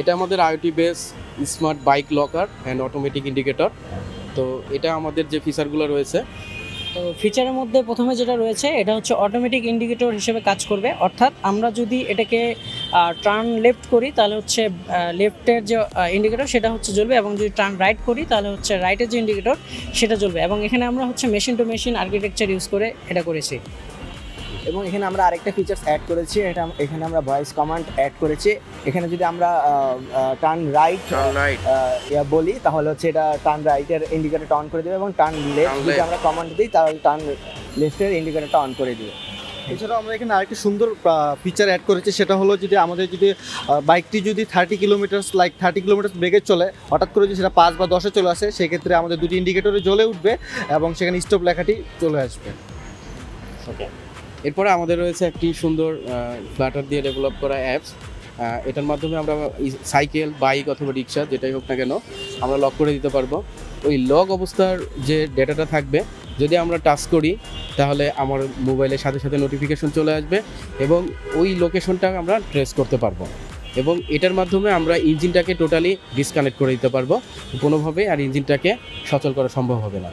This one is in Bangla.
এটা আমাদের IoT base smart bike locker and automatic indicator. তো এটা আমাদের যে ফিচারগুলো রয়েছে, তো ফিচারের মধ্যে প্রথমে যেটা রয়েছে এটা হচ্ছে অটোমেটিক ইন্ডিকেটর হিসেবে কাজ করবে, অর্থাৎ আমরা যদি এটাকে টার্ন লেফট করি তাহলে হচ্ছে লেফটের যে ইন্ডিকেটর সেটা হচ্ছে জ্বলবে, এবং যদি টার্ন রাইট করি তাহলে হচ্ছে রাইটের যে ইন্ডিকেটর সেটা জ্বলবে। এবং এখানে আমরা হচ্ছে machine to machine architecture use করে এটা করেছি। এবং এখানে আমরা আরেকটা ফিচার্স অ্যাড করেছি, এখানে আমরা ভয়েস কমান্ড অ্যাড করেছি। এখানে যদি আমরা টার্ন রাইট বলি তাহলে হচ্ছে এটা টার্ন রাইটের ইন্ডিকেটরটা অন করে দেবে, এবং টার্ন লেফট যদি আমরা কমান্ড দিই তাহলে টার্ন লেফটের ইন্ডিকেটরটা অন করে দেবে। এছাড়াও আমরা এখানে আরেকটি সুন্দর ফিচার অ্যাড করেছি, সেটা হলো যদি আমাদের বাইকটি যদি 30 কিলোমিটার বেগে চলে, হঠাৎ করে যদি সেটা 5 বা 10-এ চলে আসে, সেক্ষেত্রে আমাদের দুটি ইন্ডিকেটরে জ্বলে উঠবে এবং সেখানে স্টপ লেখাটি চলে আসবে। ওকে। এরপরে আমাদের রয়েছে একটি সুন্দর ফ্লাটার দিয়ে ডেভেলপ করা অ্যাপস। এটার মাধ্যমে আমরা সাইকেল, বাইক অথবা রিক্সা যেটাই হোক না কেন আমরা লক করে দিতে পারবো। ওই লক অবস্থার যে ডেটাটা থাকবে, যদি আমরা টাচ করি তাহলে আমার মোবাইলের সাথে সাথে নোটিফিকেশন চলে আসবে এবং ওই লোকেশনটা আমরা ট্রেস করতে পারবো। এবং এটার মাধ্যমে আমরা ইঞ্জিনটাকে টোটালি ডিসকানেক্ট করে দিতে পারবো, কোনোভাবে আর ইঞ্জিনটাকে সচল করা সম্ভব হবে না।